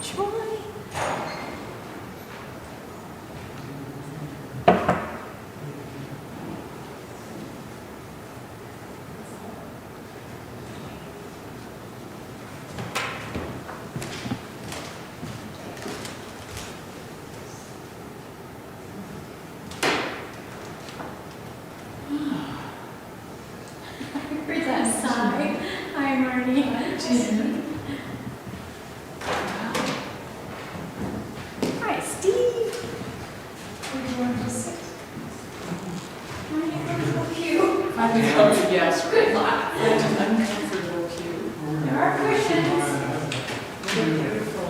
Joy. Sigh. Hi, Marty. Hi, Steve. Where do you want to sit? Uncomfortable pew. Uncomfortable, yes. Good luck. Uncomfortable pew. There are cushions. Beautiful.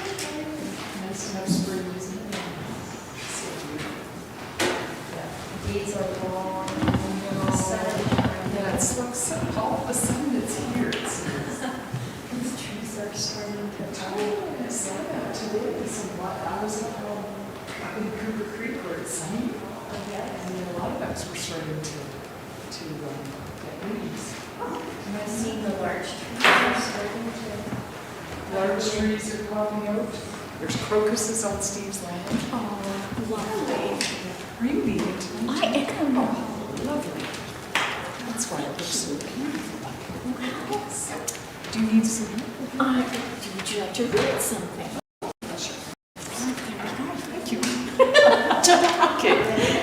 Nice enough spring, isn't it? These are long, Yeah, it's like all of a sudden it's here. These trees are starting to Yes, yeah, today is a lot. I was up in Cooper Creek where it's sunny. And then a lot of us were starting to get leaves. I've seen the large trees are starting to. Large trees are popping out. There's crocuses on Steve's land. Oh, lovely. Are you leaving tonight? I am. Oh, lovely. That's why it looks so beautiful. Do you need some help? Would you like to read something? Sure. Thank you. Okay.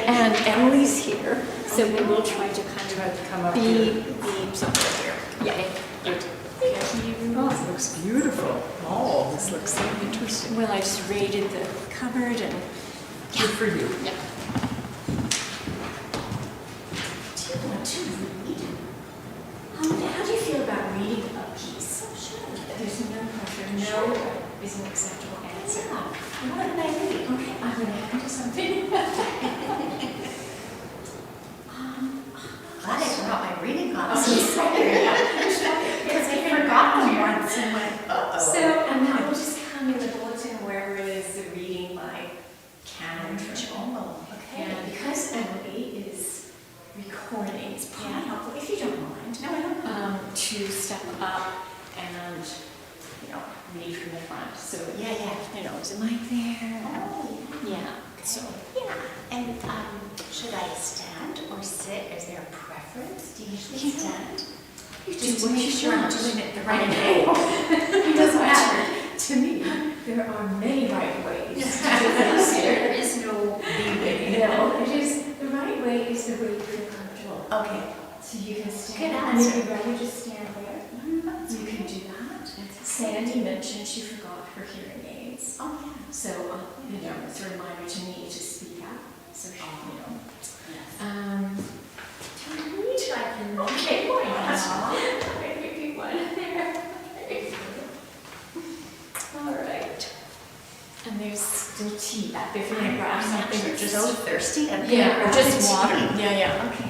And Emily's here, so we will try to kind Try of to come up here. be something here. Yeah. Good. Thank you. Oh, it looks beautiful. Oh, this looks so interesting. Well, I just raided the cupboard and. Good for you. Yeah. Do you want to read? How do you feel about reading a piece? Oh, sure. There's no pressure. No is an acceptable answer. Yeah. What can I read? Okay, I'm going to hand you something. Glad I forgot my reading glasses. Because I forgot them once and went, uh-oh. So, and then we'll just come in the bulletin wherever it is the reading by canon. Oh, okay. And because Emily is recording, it's probably helpful, if you don't mind, No, I don't know. to step up and, read from the front. So, Yeah. is the mic there? Oh, Yeah. So, yeah. And should I stand or sit? Is there a preference? Do you usually stand? just to make sure I'm want. doing it the right way. It doesn't matter. To me, there are many right ways. There is no B way. No, it is, the right way is the way you feel comfortable. Okay. So you can stand. Good And if answer. you'd rather just stand there, you can do that. Sandy mentioned she forgot her hearing aids. Oh, yeah. So, it's a reminder to me to speak up. So, Yes. to read, I can. Okay, why not? I'll give you one there. All right. And there's still tea back there if you want to grab something or just. so thirsty. I'm Yeah, gonna or grab just the water. tea. Yeah. Okay.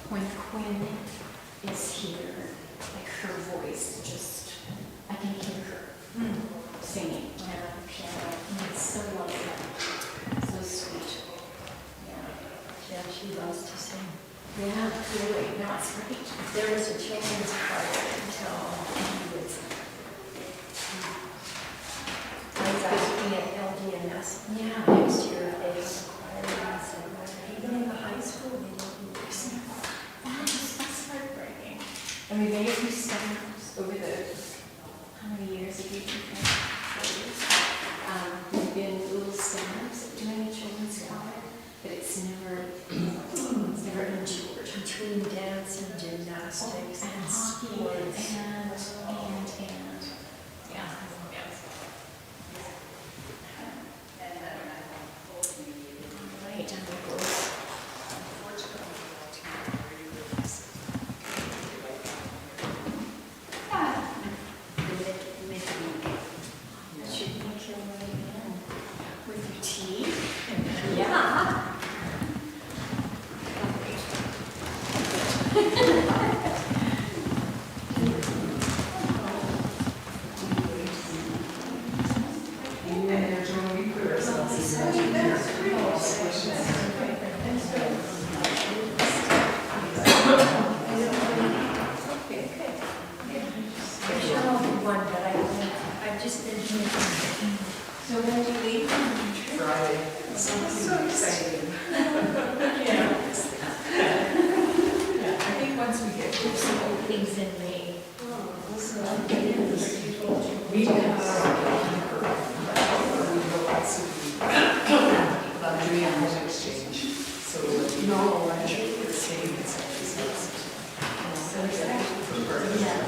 When Quinn is here, like her voice just, I can hear her singing on the piano. And it's so lovely, so sweet. Yeah, she loves to sing. Yeah, really, no, it's great. There was a children's choir until he was. I was asking at LDNS Yeah. next year if they have a choir, and I said, well, even in the high school, they don't do sing. That's heartbreaking. I mean, they have these standards over the How many years have you been here? 4 years. We've been little stabs at doing a children's choir, but it's never endured. Between dance and gymnastics And and hockey sports. and, yeah. Right, and of course. Should make your way in with your tea. Yeah. You and your Joey, we put ourselves in One, but I've just been here. So when do you leave? Friday. So exciting. Yeah. Yeah, I think once we get There's some openings in May. So I'll get in with people. we have we go out to the doing a home exchange. So no, I think it's staying in San Francisco. So it's actually perfect. Yeah.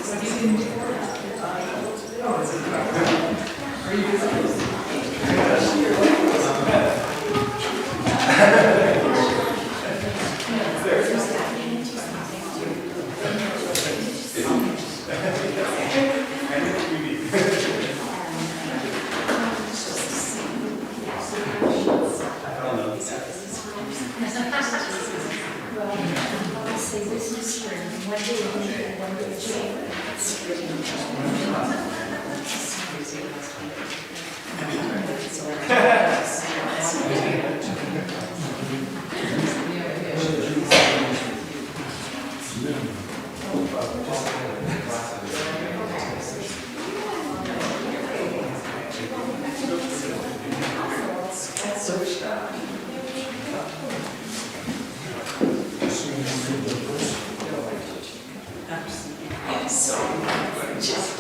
What do you think? Oh, is it? Are you busy? Well, I'll say this is spring, one day a week and one day a day. It's spring. That's so shy. Absolutely. So, just.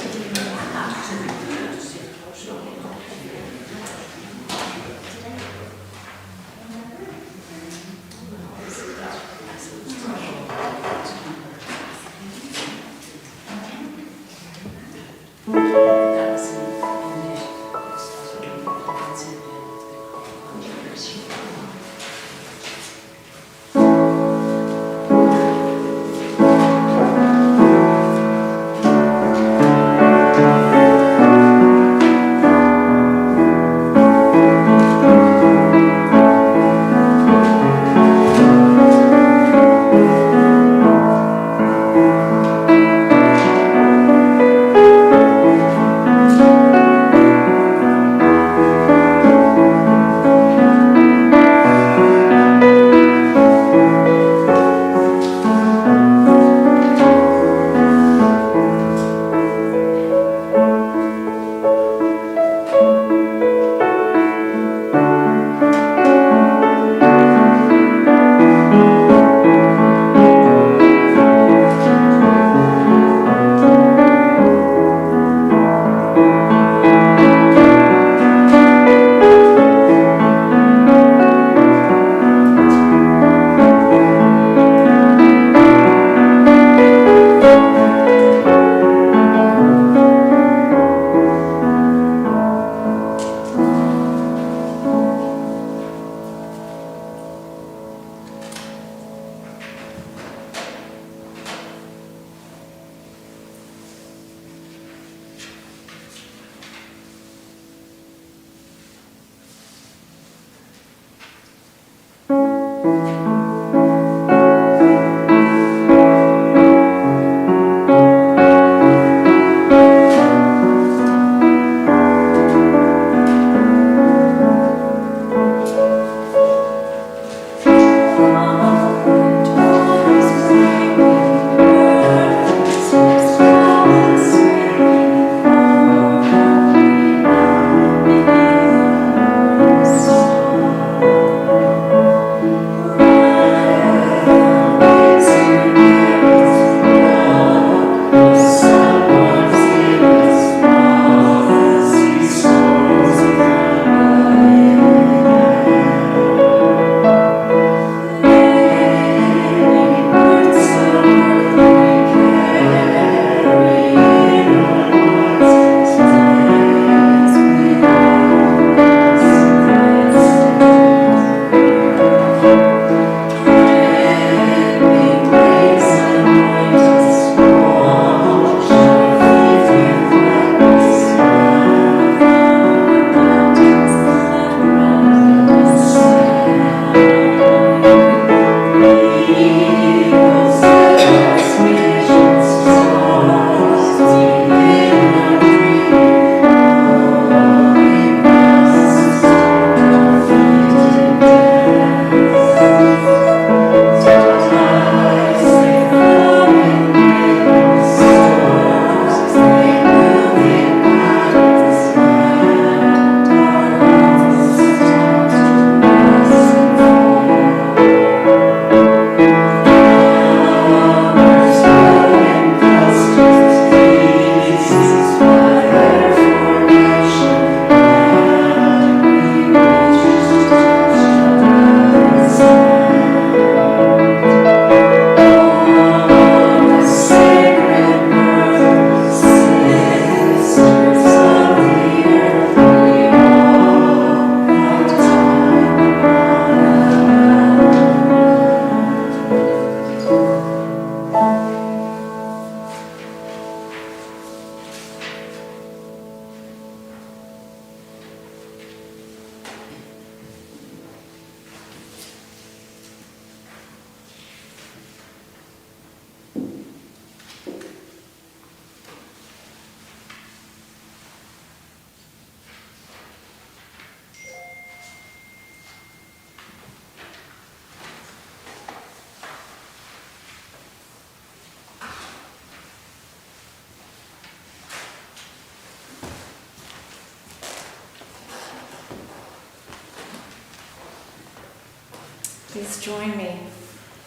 Please join me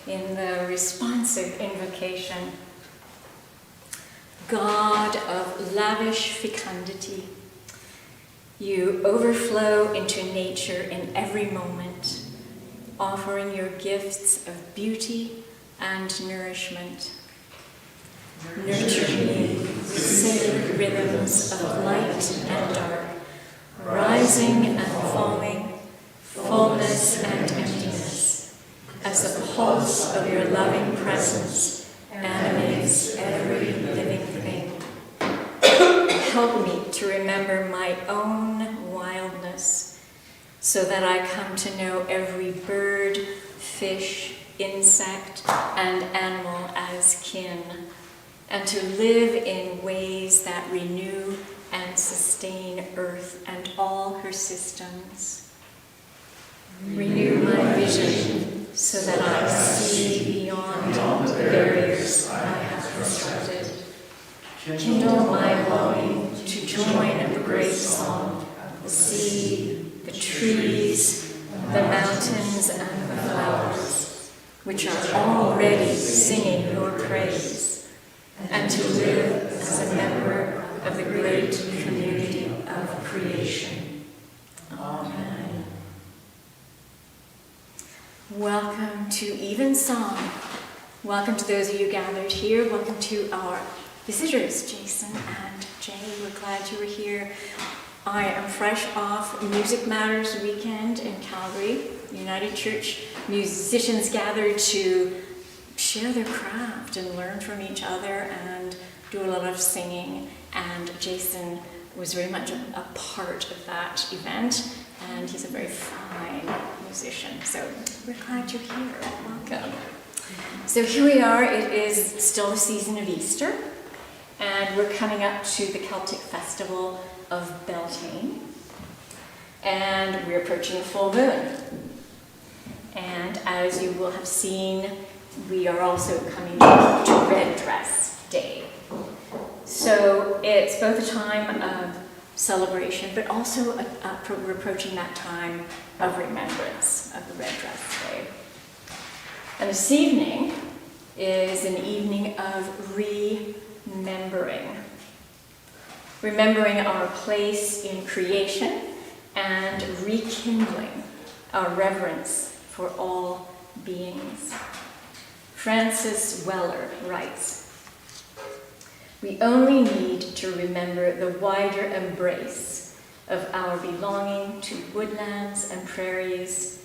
in the responsive invocation. God of lavish fecundity, you overflow into nature in every moment, offering your gifts of beauty and nourishment. Nurture me with sacred rhythms of light and dark, rising and falling, fullness and emptiness, as the pulse of your loving presence animates every living thing. Help me to remember my own wildness, so that I come to know every bird, fish, insect, and animal as kin, and to live in ways that renew and sustain Earth and all her systems. Renew my vision so that I see beyond the barriers I have constructed. Kindle my longing to join the great song, the sea, the trees, the mountains, and the flowers, which are already singing your praise, and to live as a member of the great community of creation. Amen. Welcome to Evensong. Welcome to those of you gathered here. Welcome to our visitors, Jason and Jay. We're glad you were here. I am fresh off Music Matters weekend in Calgary. United Church musicians gathered to share their craft and learn from each other and do a lot of singing. And Jason was very much a part of that event, and he's a very fine musician. So we're glad you're here. Welcome. So here we are. It is still the season of Easter, and we're coming up to the Celtic festival of Beltane, and we're approaching the full moon. And as you will have seen, we are also coming to Red Dress Day. So it's both a time of celebration, but also we're approaching that time of remembrance of the Red Dress Day. And this evening is an evening of remembering. Remembering our place in creation and rekindling our reverence for all beings. Francis Weller writes, "We only need to remember the wider embrace of our belonging to woodlands and prairies,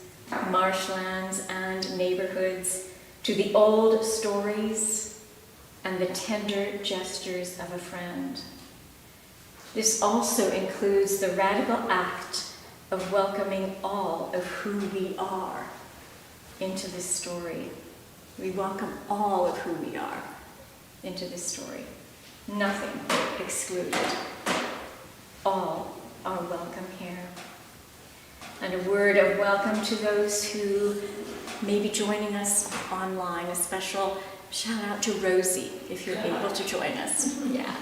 marshlands and neighborhoods, to the old stories and the tender gestures of a friend. This also includes the radical act of welcoming all of who we are into this story. We welcome all of who we are into this story. Nothing excluded. All are welcome here." And a word of welcome to those who may be joining us online. A special shout out to Rosie, if you're able to join us. Yeah.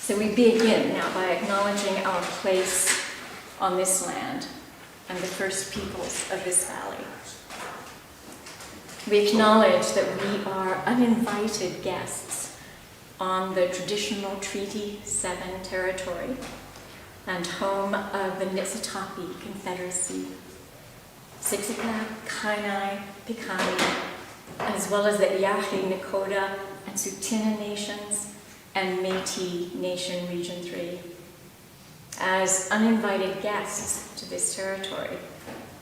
So we begin now by acknowledging our place on this land and the first peoples of this valley. We acknowledge that we are uninvited guests on the traditional Treaty 7 territory and home of the Niitsitapi Confederacy, Siksika, Kainai, Piikani, as well as the Îyârhe Nakoda and Tsuut'ina nations and Métis Nation Region 3. As uninvited guests to this territory,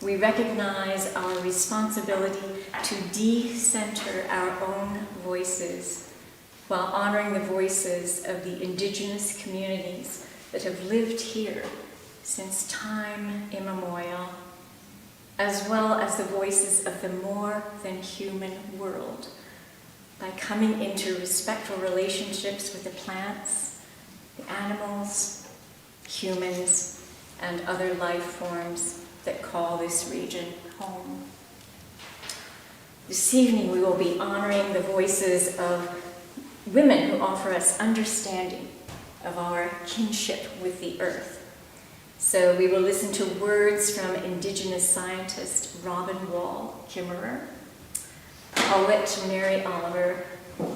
we recognize our responsibility to de-center our own voices while honoring the voices of the indigenous communities that have lived here since time immemorial, as well as the voices of the more than human world, by coming into respectful relationships with the plants, the animals, humans, and other life forms that call this region home. This evening we will be honoring the voices of women who offer us understanding of our kinship with the earth, So we will listen to words from Indigenous scientist Robin Wall Kimmerer, poet Mary Oliver,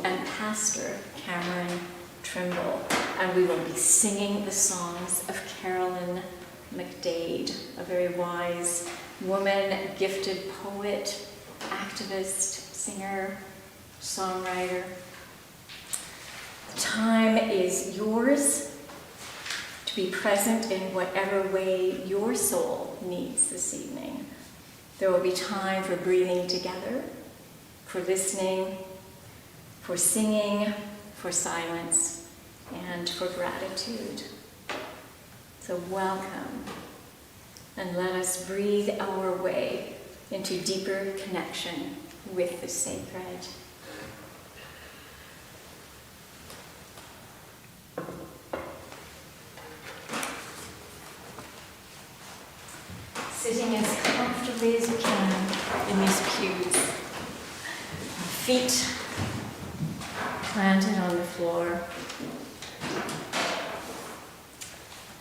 and pastor Cameron Trimble. And we will be singing the songs of Carolyn McDade, a very wise woman, gifted poet, activist, singer, songwriter. The time is yours to be present in whatever way your soul needs this evening. There will be time for breathing together, for listening, for singing, for silence, and for gratitude. So welcome, and let us breathe our way into deeper connection with the sacred. Sitting as comfortably as you can in these pews. Feet planted on the floor.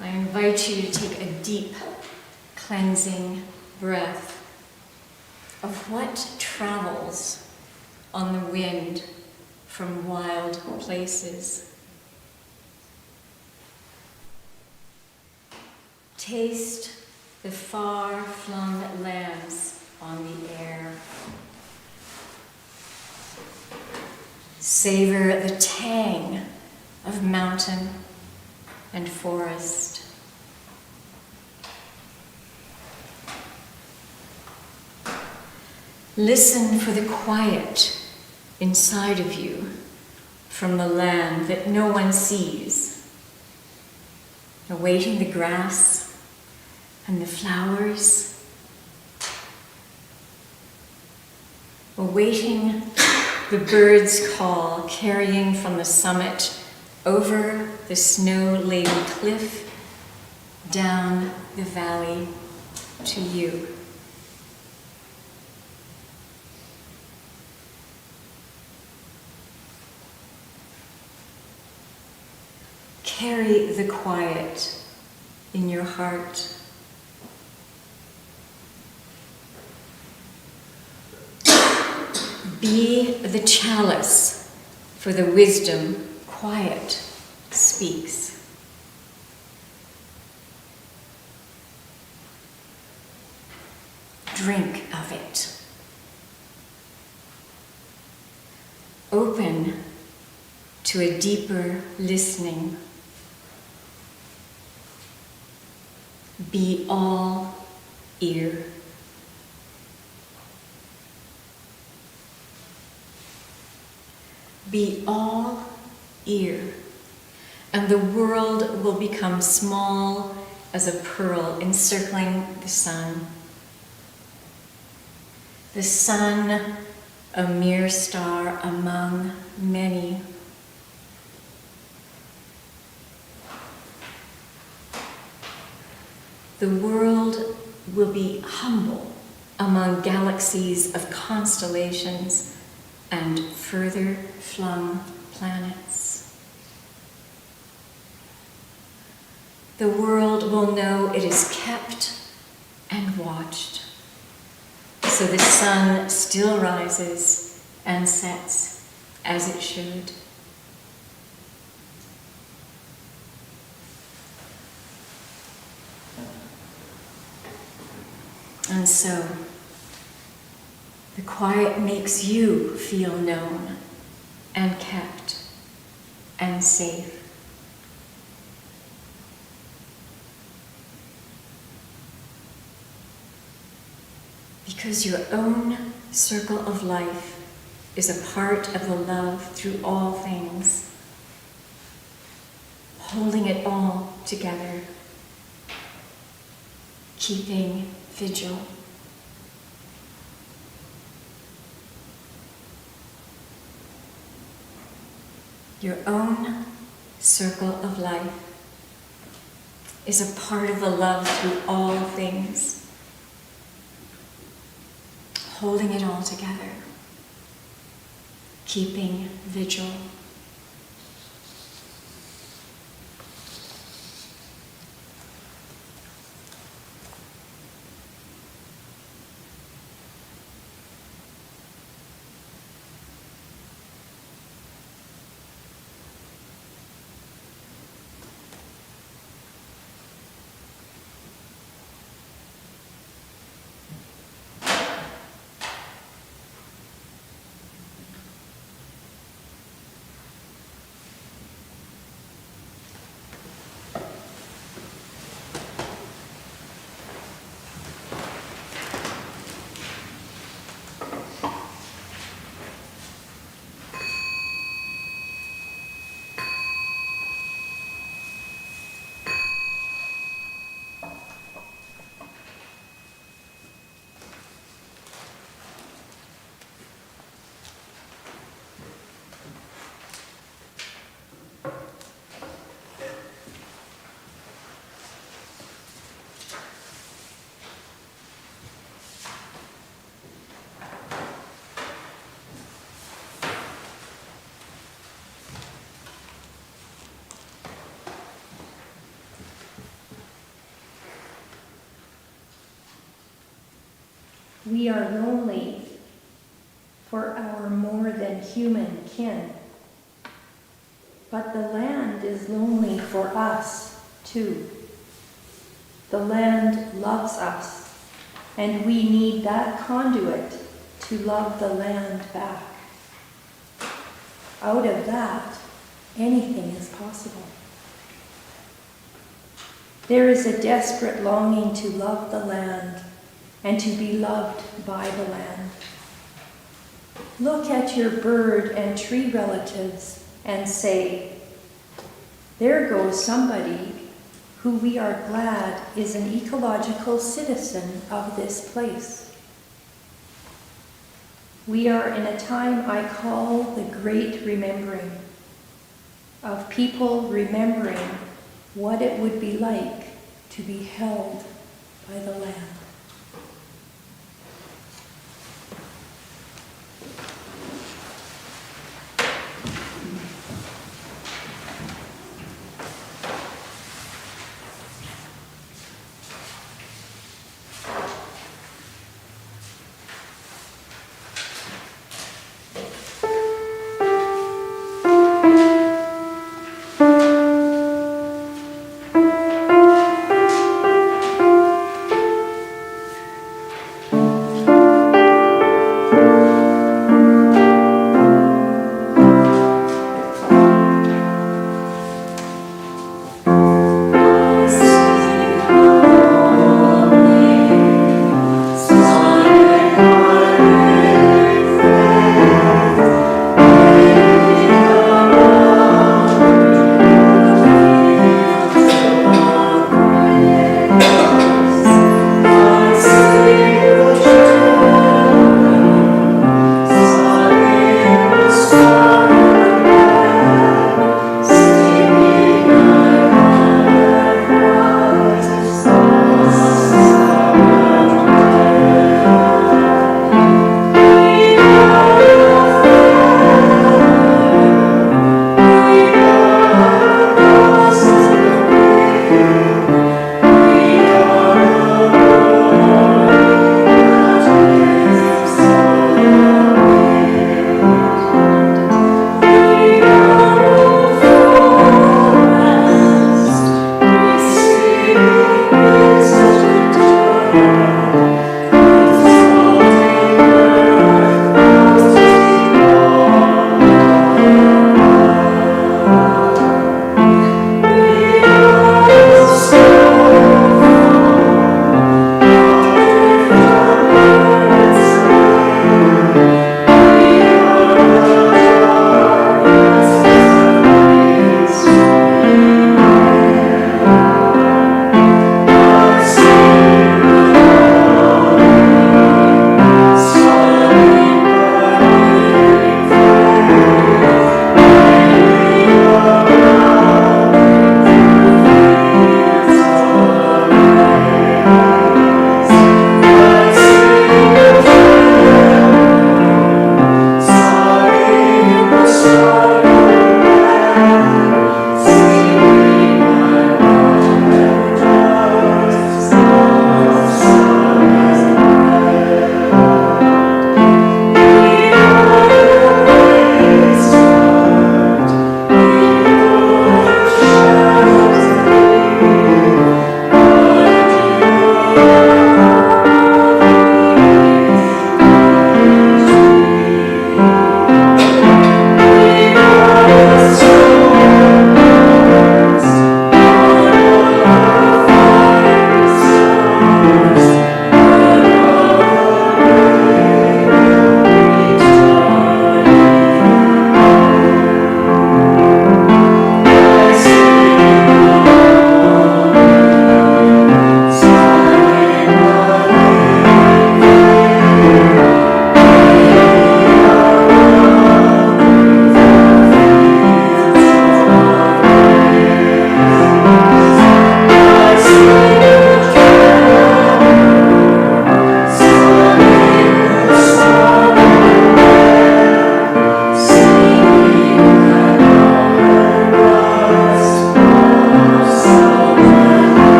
I invite you to take a deep, cleansing breath of what travels on the wind from wild places. Taste the far-flung lands on the air. Savor the tang of mountain and forest. Listen for the quiet inside of you from the land that no one sees, awaiting the grass and the flowers, awaiting the bird's call carrying from the summit over the snow-laden cliff down the valley to you. Carry the quiet in your heart. Be the chalice for the wisdom quiet speaks. Drink of it. Open to a deeper listening. Be all ear. Be all ear, and the world will become small as a pearl encircling the sun. The sun, a mere star among many. The world will be humble among galaxies of constellations and further flung planets. The world will know it is kept and watched, so the sun still rises and sets as it should. And so, the quiet makes you feel known and kept and safe. Because your own circle of life is a part of the love through all things, holding it all together, keeping vigil. Your own circle of life is a part of the love through all things, holding it all together, keeping vigil. We are lonely for our more than human kin. But the land is lonely for us, too. The land loves us, and we need that conduit to love the land back. Out of that, anything is possible. There is a desperate longing to love the land and to be loved by the land. Look at your bird and tree relatives and say, there goes somebody who we are glad is an ecological citizen of this place. We are in a time I call the great remembering, of people remembering what it would be like to be held by the land.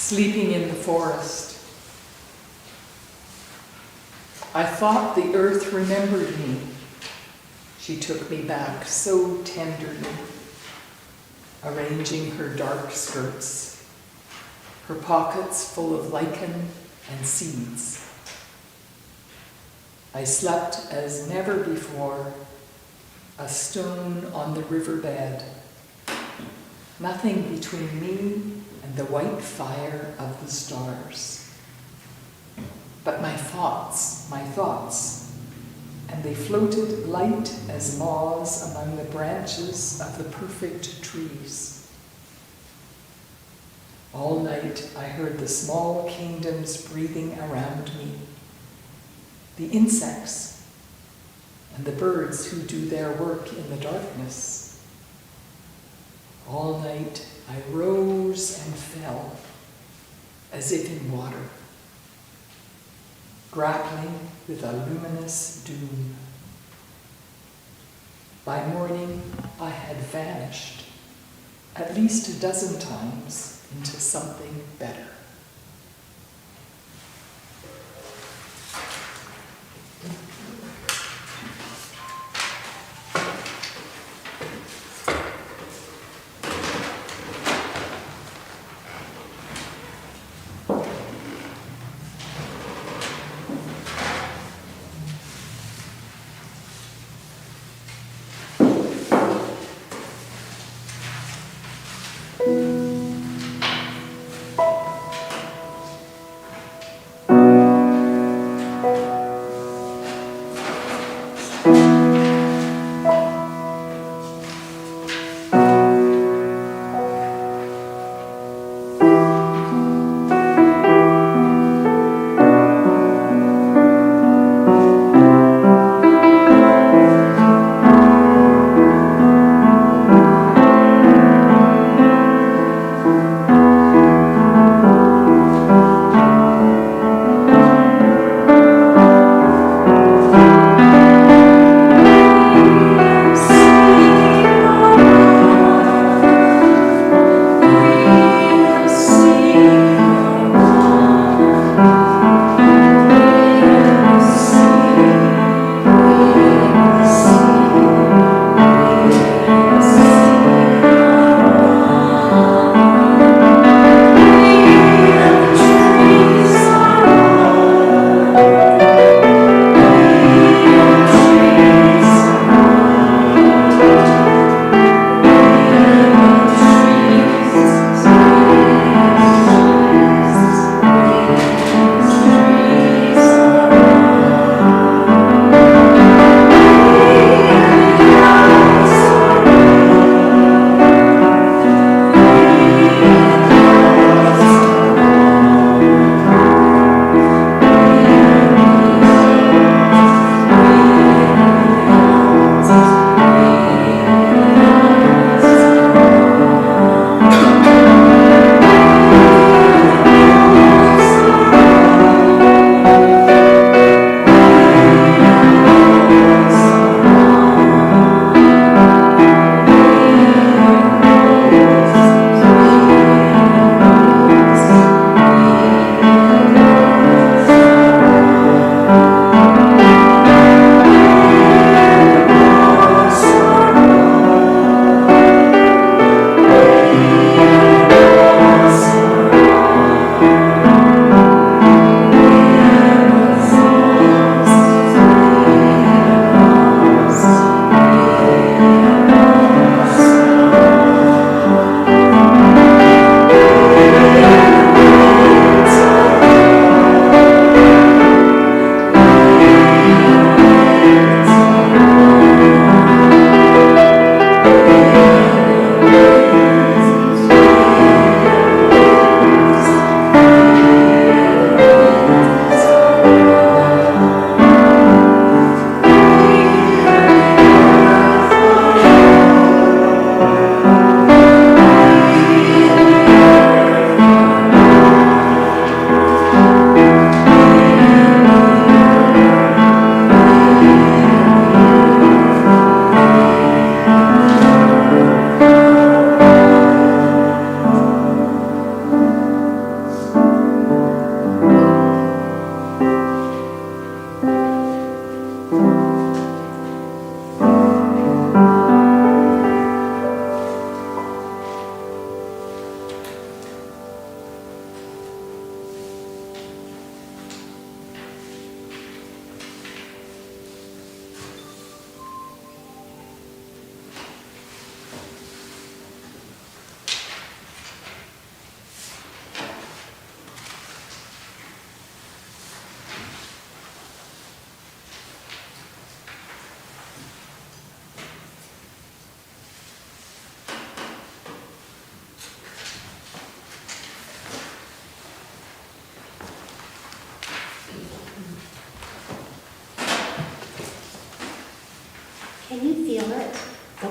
sleeping in the forest. I thought the earth remembered me. She took me back so tenderly, arranging her dark skirts, her pockets full of lichen and seeds. I slept as never before, a stone on the riverbed, nothing between me and the white fire of the stars. But my thoughts, and they floated light as moths among the branches of the perfect trees. All night I heard the small kingdoms breathing around me, the insects and the birds who do their work in the darkness. All night I rose and fell as if in water, grappling with a luminous doom. By morning, I had vanished at least a dozen times into something better.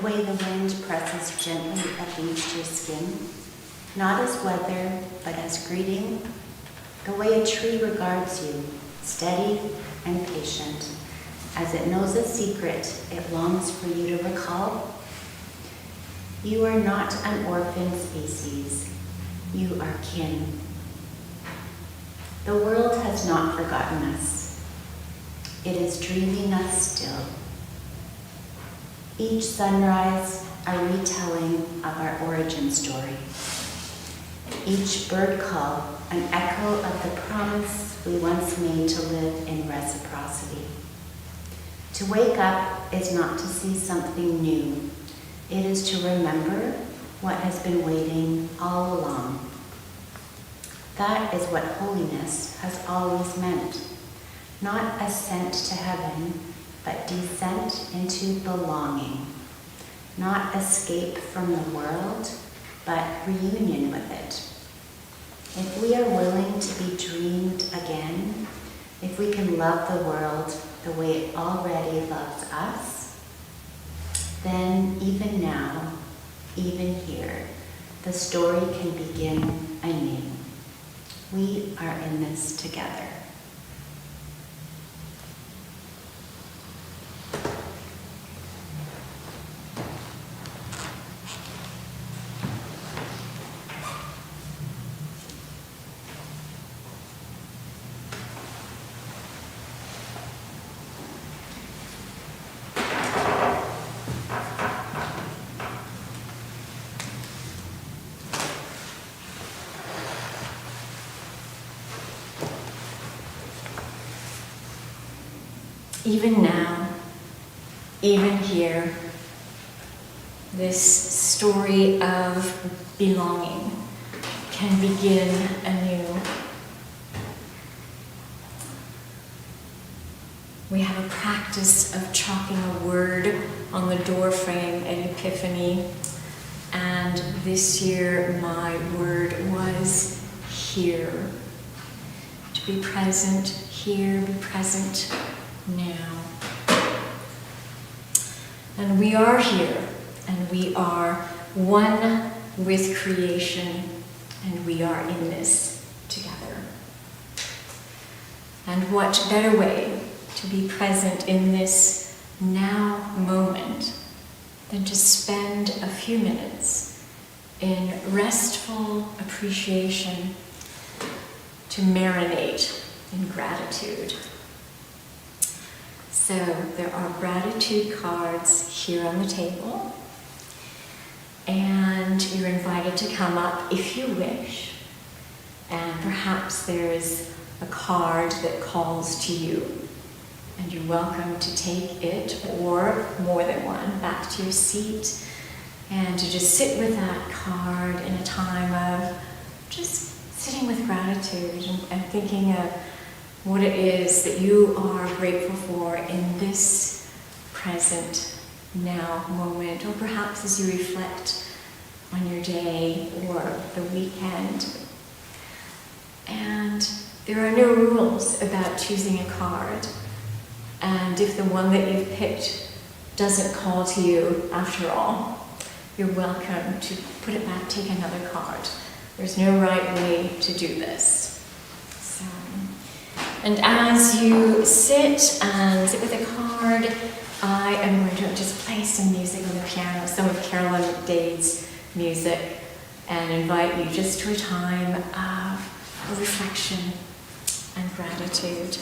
way the wind presses gently against your skin, not as weather, but as greeting, the way a tree regards you, steady and patient, as it knows a secret it longs for you to recall. You are not an orphan species. You are kin. The world has not forgotten us. It is dreaming us still. Each sunrise, a retelling of our origin story. Each bird call, an echo of the promise we once made to live in reciprocity. To wake up is not to see something new. It is to remember what has been waiting all along. That is what holiness has always meant. Not ascent to heaven, but descent into belonging. Not escape from the world, but reunion with it. If we are willing to be dreamed again, if we can love the world the way it already loves us, then even now, even here, the story can begin anew. We are in this together. Even now, even here, this story of belonging can begin anew. We have a practice of chalking a word on the door frame at Epiphany, and this year my word was here. To be present here, be present now. And we are here, and we are one with creation, and we are in this together. And what better way to be present in this now moment than to spend a few minutes in restful appreciation, to marinate in gratitude. So there are gratitude cards here on the table, and you're invited to come up if you wish, and perhaps there's a card that calls to you, and you're welcome to take it or more than one back to your seat, and to just sit with that card in a time of just sitting with gratitude and thinking of what it is that you are grateful for in this present now moment, or perhaps as you reflect on your day or the weekend. And there are no rules about choosing a card. And if the one that you've picked doesn't call to you after all, you're welcome to put it back, take another card. There's no right way to do this. And as you sit with a card, I am going to just play some music on the piano, some of Carolyn McDade's music, and invite you just to a time of reflection and gratitude.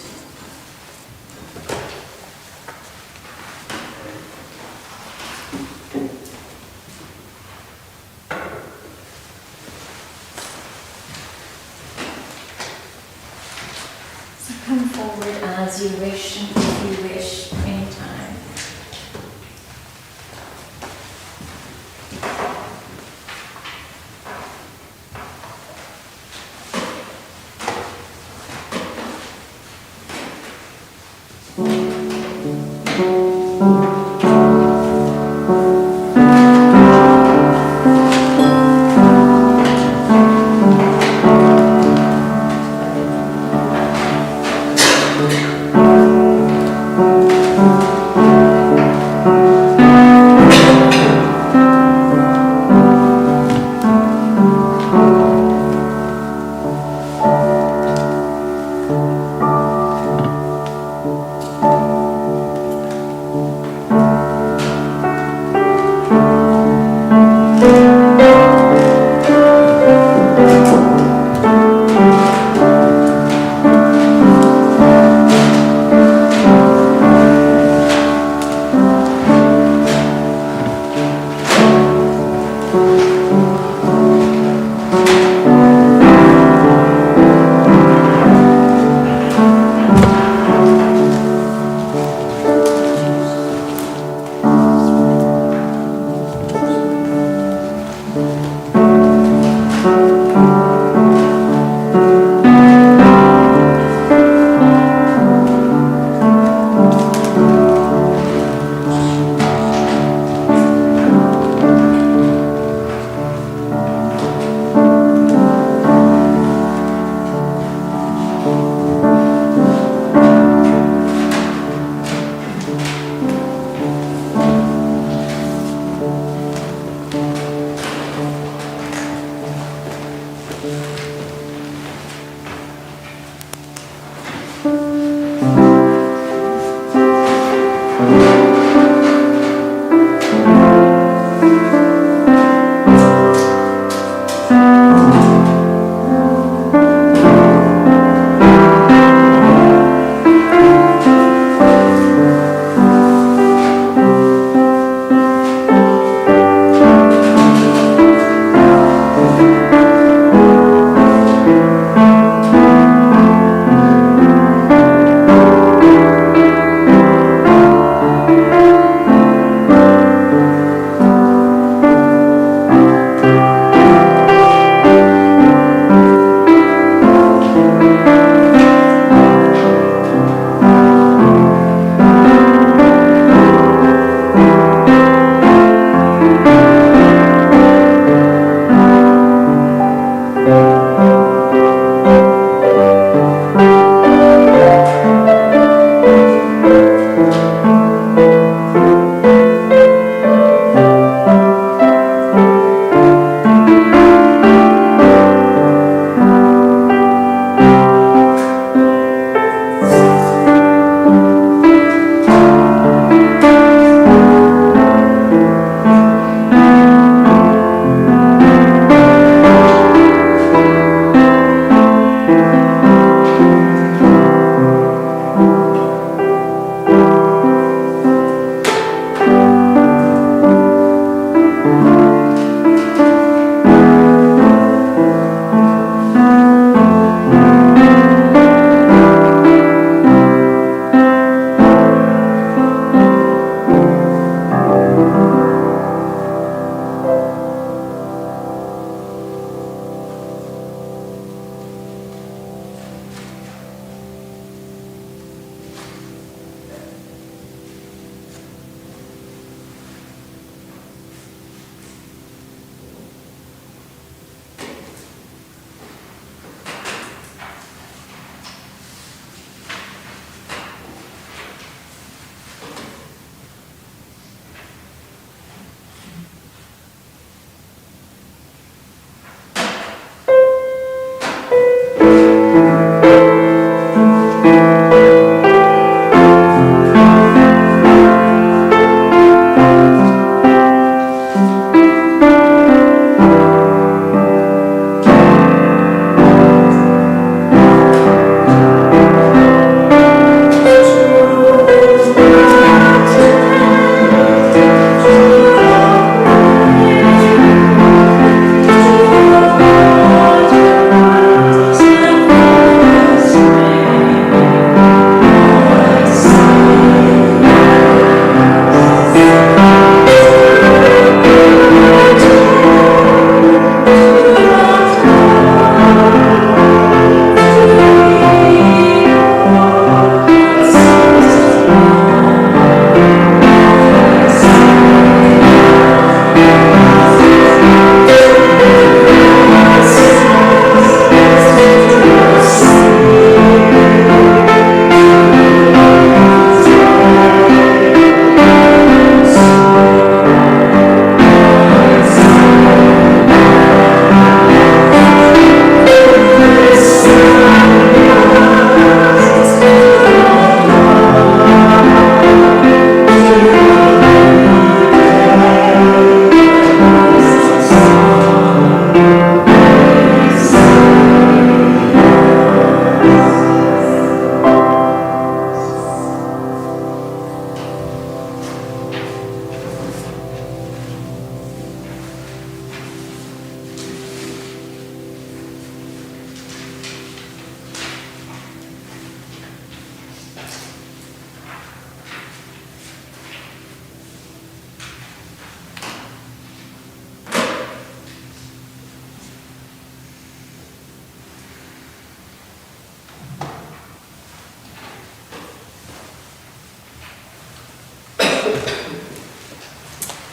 Come forward as you wish, and if you wish, anytime.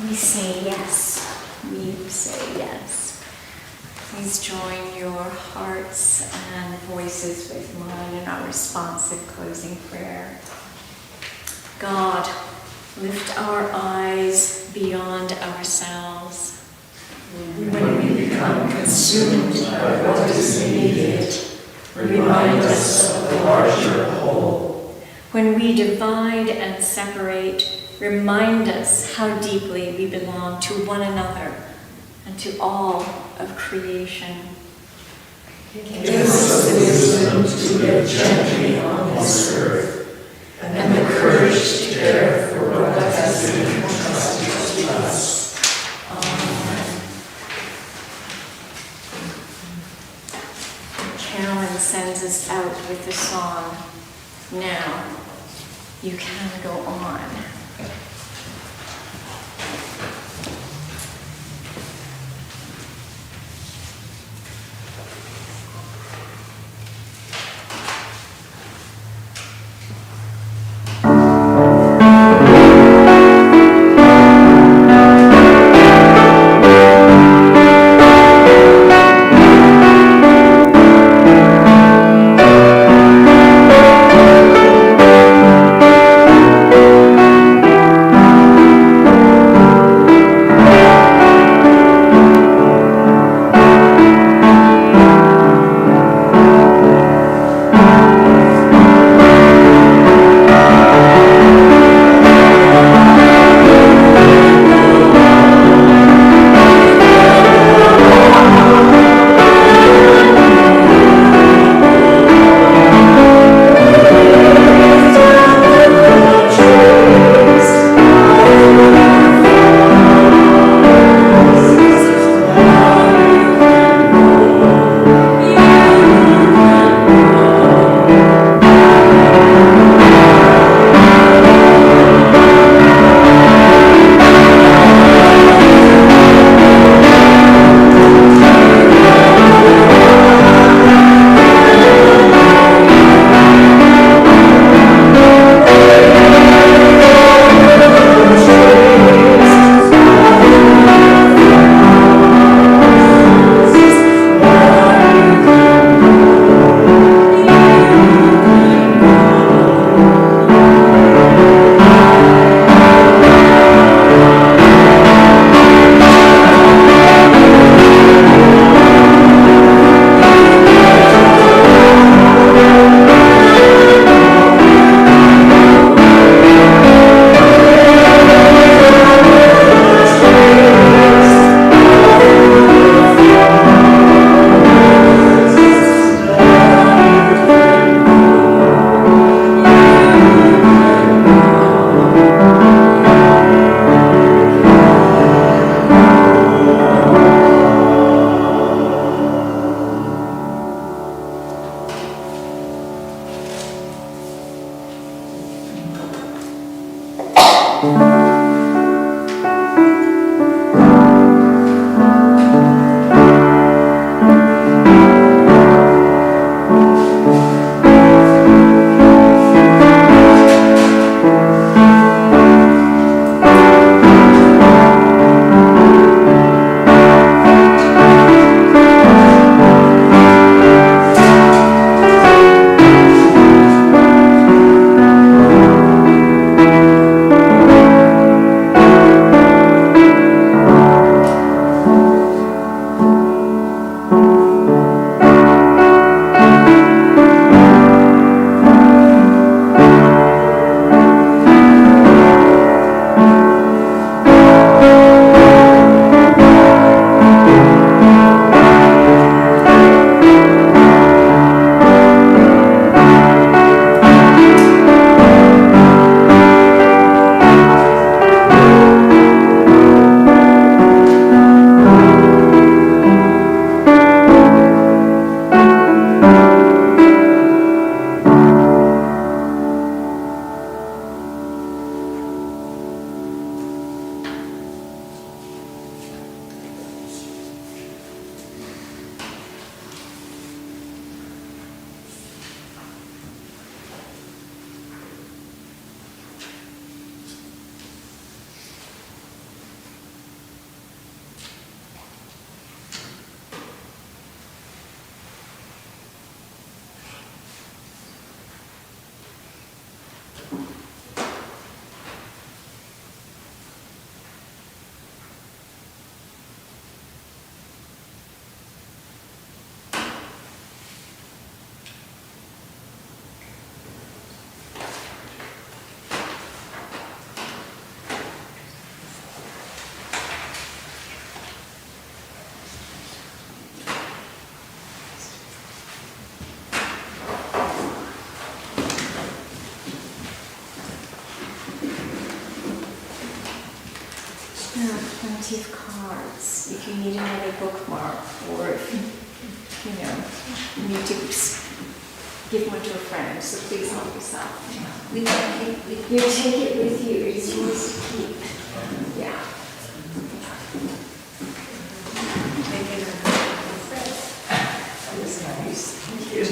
we say yes. We say yes. Please join your hearts and voices with mine in our responsive closing prayer. God, lift our eyes beyond ourselves. When we become consumed by what is immediate, remind us of the larger whole. When we divide and separate, remind us how deeply we belong to one another and to all of creation. Give us the wisdom to live gently on this earth, and the courage to care for what has been entrusted to us. Amen. Carolyn sends us out with the song, "Now You Can Go On." plenty of cards if you need another bookmark, or if you need to give one to a friend, so please help yourself. We take it with You take it with you, it's yours to keep. Yeah. It's nice. Thank you.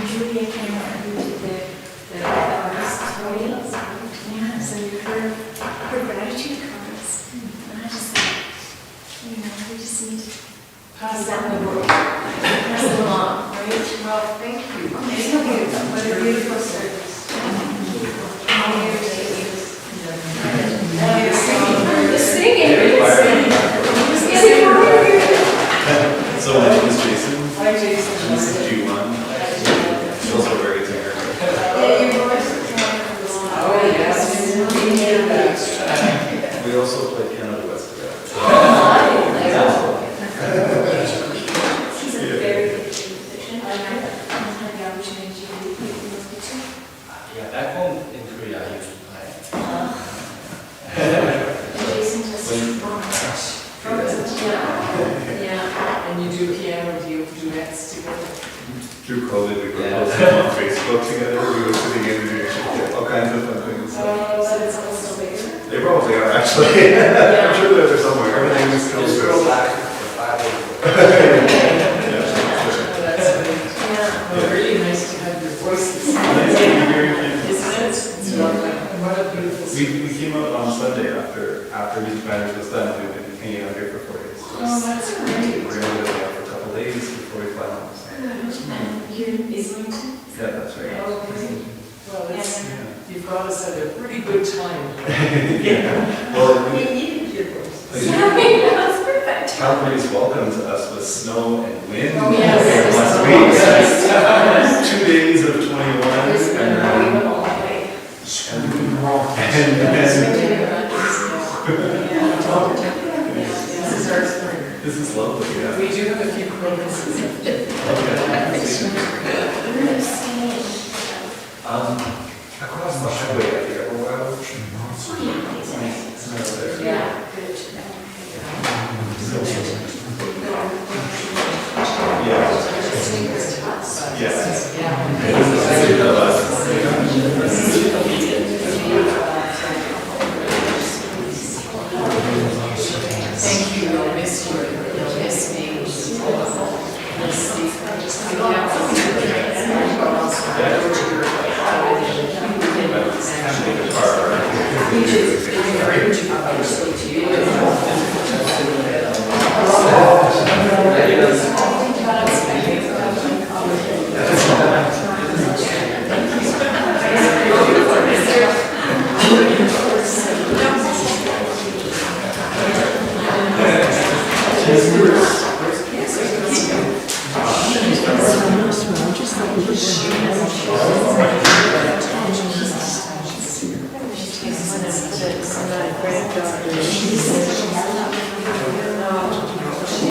Julia came out who did the artist toys. Yeah, so her gratitude cards. And I just thought, we just need to pass that along. Pass it along, right? Well, thank you. Thank you. What a beautiful service. The singing. So my name is Jason. Hi, Jason. And this is G1. She's also a very singer. Oh, yes. We also play piano duets together. He's a very good musician. I've had the opportunity to meet him. Yeah, back home in Korea, I used to play. Jason just Yeah. And you do piano, do you duets together? Through COVID, we were Yeah. posting on Facebook together. We were sitting in and doing all kinds of fun things. Oh, but it's also later. They probably are actually. I'm sure they're there somewhere. Everything is still Just true. go back for 5 days. Oh, that's great. Well, really nice to have your voices. Isn't it? It's lovely. What a beautiful We came out on Sunday after Music Matters was done. We've been hanging out here for 4 days. So Oh, that's great. we're going to be there for a couple days before we fly home. So. And you're Islington? Yeah, that's right. Oh, great. Well, that's, Yeah. you've got us at a pretty good time. Yeah. Well, We needed your voices. That's perfect. Calgary's welcomed us with snow and wind Oh, yes. last Oh, week. yes. 2 days of 21 It's and been then going all day. This is our spring. this is lovely, yeah. We do have a few crocuses. Across the highway, I forget where I was. It's not over there. Yeah. Yeah. Yes. Yeah. Thank you, I'll miss you, you'll miss me. Yeah.